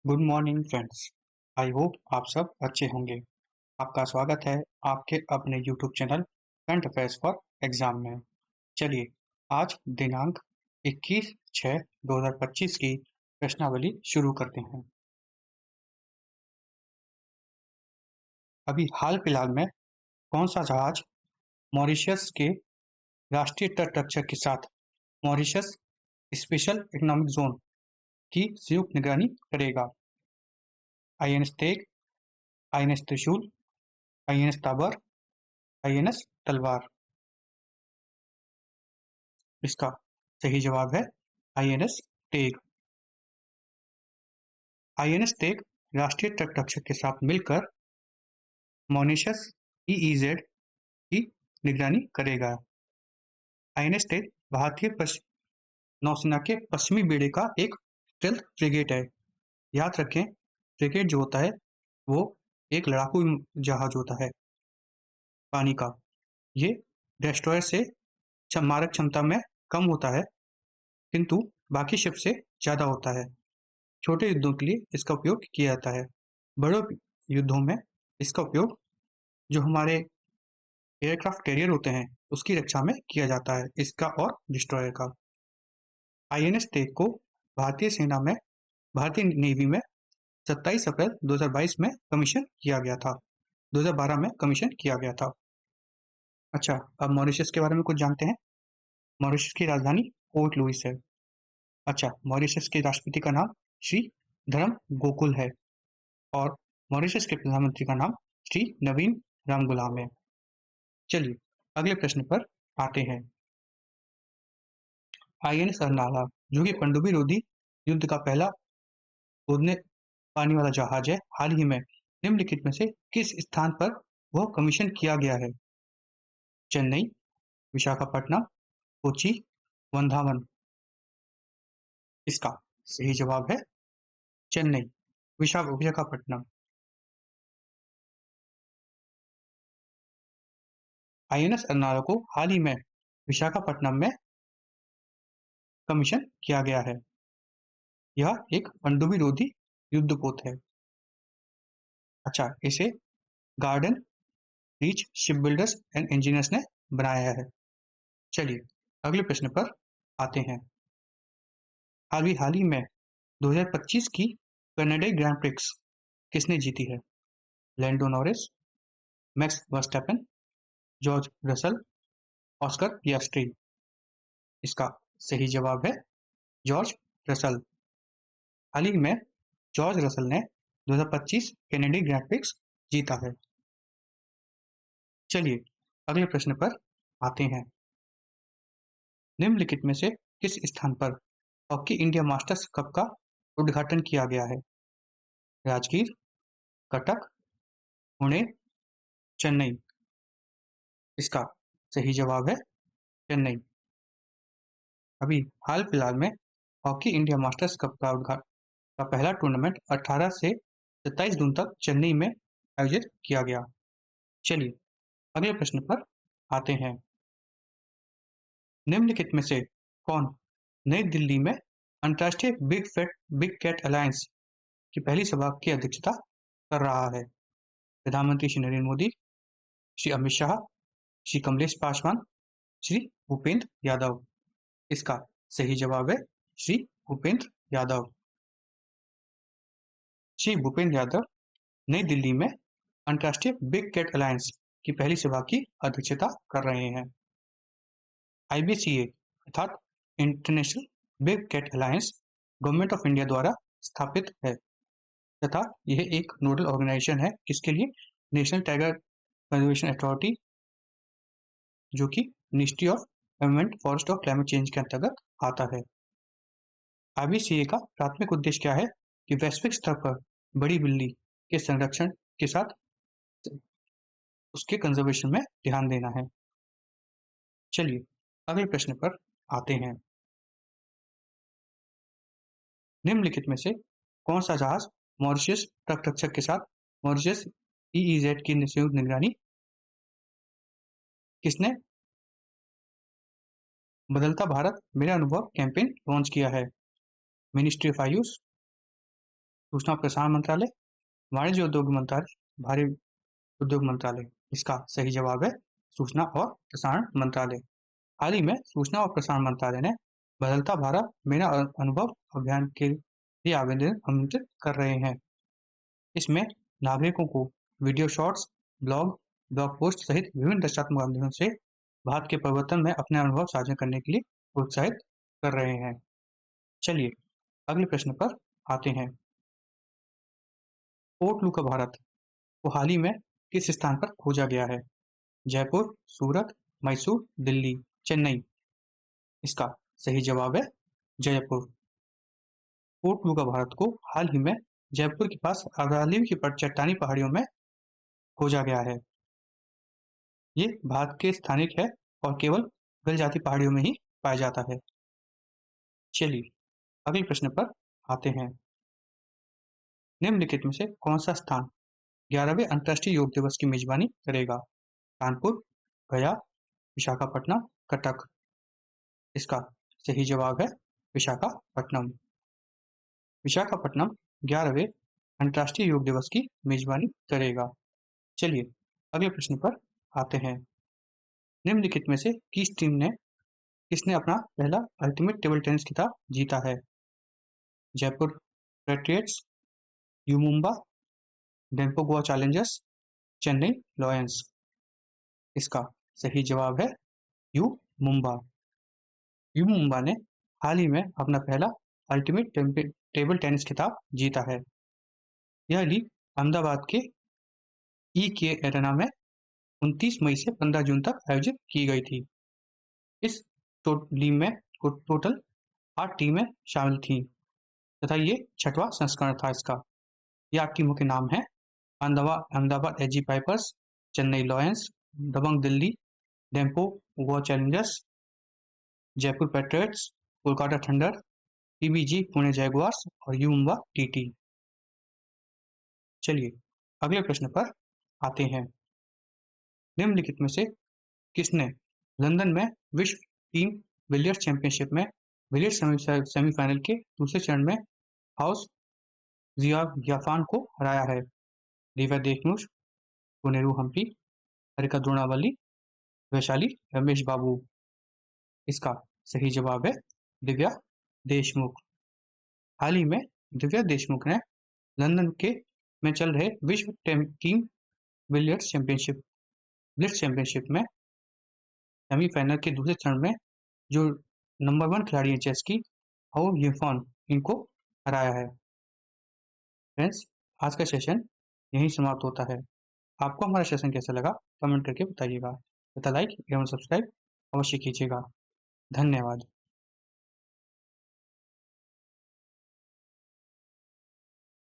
Good morning friends. I hope आप सब अच्छे होंगे। आपका स्वागत है आपके अपने YouTube channel current affairs for exam में। चलिए आज दिनांक 21/6/2025 की प्रश्नावली शुरू करते हैं। अभी हाल फिलहाल में कौन सा जहाज मॉरिशस के राष्ट्रीय तट रक्षक के साथ मॉरिशस स्पेशल इकोनॉमिक जोन की संयुक्त निगरानी करेगा? INS तेग, INS त्रिशूल, INS ताबर, INS तलवार। इसका सही जवाब है INS तेग। INS तेग राष्ट्रीय तट रक्षक के साथ मिलकर मॉरिशस EEZ की निगरानी करेगा। INS तेग भारतीय नौसेना के पश्चिमी बेड़े का एक स्टेल्थ फ्रिगेट है। याद रखें, फ्रिगेट जो होता है वो एक लड़ाकू जहाज होता है पानी का। ये डेस्ट्रॉयर से मारक क्षमता में कम होता है, किंतु बाकी शिप से ज्यादा होता है। छोटे युद्धों के लिए इसका उपयोग किया जाता है। बड़े युद्धों में इसका उपयोग जो हमारे एयरक्राफ्ट कैरियर होते हैं उसकी रक्षा में किया जाता है, इसका और डिस्ट्रॉयर का। INS तेग को भारतीय नेवी में 27 अप्रैल 2022 में कमीशन किया गया था। 2012 में कमीशन किया गया था। अच्छा, अब मॉरिशस के बारे में कुछ जानते हैं। मॉरिशस की राजधानी पोर्ट लुइस है। अच्छा, मॉरिशस के राष्ट्रपति का नाम श्री धर्म गोकुल है और मॉरिशस के प्रधानमंत्री का नाम श्री नवीन रामगुलाम है। चलिए अगले प्रश्न पर आते हैं। INS अर्नाला जो कि पनडुब्बी रोधी युद्ध का पहला कूदने पानी वाला जहाज है, हाल ही में निम्नलिखित में से किस स्थान पर वह कमीशन किया गया है? चेन्नई, विशाखापट्टनम, कोची, वंधावन। इसका सही जवाब है चेन्नई, विशाखापट्टनम। INS अर्नाला को हाल ही में विशाखापट्टनम में कमीशन किया गया है। यह एक पनडुब्बी रोधी युद्धपोत है। अच्छा, इसे garden reach ship builders and engineers ने बनाया है। चलिए अगले प्रश्न पर आते हैं। हाल ही में 2025 की कनाडाई ग्रैंड प्रिक्स किसने जीती है? Lando Norris, Max Verstappen, George Russell, Oscar Piastri. इसका सही जवाब है जॉर्ज रसल। हाल ही में जॉर्ज रसल ने 2025 कनाडाई ग्रैंड प्रिक्स जीता है। चलिए अगले प्रश्न पर आते हैं। निम्नलिखित में से किस स्थान पर हॉकी इंडिया मास्टर्स कप का उद्घाटन किया गया है? राजगीर, कटक, पुणे, चेन्नई। इसका सही जवाब है चेन्नई। अभी हाल फिलहाल में हॉकी इंडिया मास्टर्स कप का पहला टूर्नामेंट 18 से 27 जून तक चेन्नई में आयोजित किया गया। चलिए अगले प्रश्न पर आते हैं। निम्नलिखित में से कौन नई दिल्ली में अंतर्राष्ट्रीय बिग कैट अलायंस की पहली सभा की अध्यक्षता कर रहा है? प्रधानमंत्री श्री नरेंद्र मोदी, श्री अमित शाह, श्री कमलेश पासवान, श्री भूपेंद्र यादव। इसका सही जवाब है श्री भूपेंद्र यादव। श्री भूपेंद्र यादव नई दिल्ली में अंतर्राष्ट्रीय बिग कैट अलायंस की पहली सभा की अध्यक्षता कर रहे हैं। IBCA अर्थात international big cat alliance government of India द्वारा स्थापित है तथा यह एक नोडल ऑर्गेनाइजेशन है किसके लिए? नेशनल टाइगर कंजर्वेशन अथॉरिटी, जो कि मिनिस्ट्री ऑफ एनवायरनमेंट, फॉरेस्ट और क्लाइमेट चेंज के अंतर्गत आता है। IBCA का प्राथमिक उद्देश्य क्या है कि वैश्विक स्तर पर बड़ी बिल्ली के संरक्षण के साथ उसके कंजर्वेशन में ध्यान देना है। चलिए अगले प्रश्न पर आते हैं। निम्नलिखित में से कौन सा जहाज मॉरिशस तट रक्षक के साथ मॉरिशस EEZ की संयुक्त निगरानी किसने बदलता भारत मेरा अनुभव कैंपेन लॉन्च किया है? मिनिस्ट्री ऑफ आयुष, सूचना और प्रसारण मंत्रालय, वाणिज्य उद्योग मंत्रालय, भारी उद्योग मंत्रालय। इसका सही जवाब है सूचना और प्रसारण मंत्रालय। हाल ही में सूचना और प्रसारण मंत्रालय ने बदलता भारत मेरा अनुभव अभियान के लिए आवेदन आमंत्रित कर रहे हैं। इसमें नागरिकों को वीडियो शॉर्ट्स, ब्लॉग पोस्ट सहित विभिन्न रचनात्मक माध्यमों से भारत के परिवर्तन में अपने अनुभव साझा करने के लिए प्रोत्साहित कर रहे हैं। चलिए अगले प्रश्न पर आते हैं। पोर्ट लू का भारत को हाल ही में किस स्थान पर खोजा गया है? जयपुर, सूरत, मैसूर, दिल्ली, चेन्नई। इसका सही जवाब है जयपुर। पोर्ट लू का भारत को हाल ही में जयपुर के पास अरावली की चट्टानी पहाड़ियों में खोजा गया है। ये भारत के स्थानिक है और केवल गलजाती पहाड़ियों में ही पाया जाता है। चलिए अगले प्रश्न पर आते हैं। निम्नलिखित में से कौन सा स्थान 11वें अंतर्राष्ट्रीय योग दिवस की मेजबानी करेगा? कानपुर, गया, विशाखापट्टनम, कटक। इसका सही जवाब है विशाखापट्टनम। विशाखापट्टनम 11वें अंतर्राष्ट्रीय योग दिवस की मेजबानी करेगा। चलिए अगले प्रश्न पर आते हैं। निम्नलिखित में से किसने अपना पहला अल्टीमेट टेबल टेनिस खिताब जीता है? Jaipur patriots, you Mumba, Dempo Goa Challengers, Chennai lions. इसका सही जवाब है यू मुंबा। यू मुंबा ने हाल ही में अपना पहला अल्टीमेट टेबल टेनिस खिताब जीता है। यह लीग अहमदाबाद के के एरेना में 29 मई से 15 जून तक आयोजित की गई थी। इस लीग में टोटल 8 टीमें शामिल थीं तथा ये 6वां संस्करण था इसका। ये 8 टीमों के नाम हैं: Ahmedabad AG Pipers, Chennai Lions, Dabang Delhi, Dempo Goa Challengers, Jaipur Patriots, Kolkata Thunder, PBG Pune Jaguars और यू मुंबा टीटी। चलिए अगले प्रश्न पर आते हैं। निम्नलिखित में से किसने लंदन में विश्व टीम बिलियर्ड्स चैंपियनशिप में बिलियर्ड्स सेमीफाइनल के दूसरे चरण में हाउस जियाफान को हराया है? दिव्या देशमुख, पुनेरू हम्पी, हरिका द्रोणावली, वैशाली रमेश बाबू। इसका सही जवाब है दिव्या देशमुख। हाल ही में दिव्या देशमुख ने लंदन में चल रहे विश्व टीम बिलियर्ड्स चैंपियनशिप में सेमीफाइनल के दूसरे चरण में जो नंबर 1 खिलाड़ी है चेस की, हाउ जियाफान, इनको हराया है। फ्रेंड्स, आज का सेशन यहीं समाप्त होता है। आपको हमारा सेशन कैसा लगा कमेंट करके बताइएगा तथा लाइक एवं सब्सक्राइब अवश्य कीजिएगा। धन्यवाद।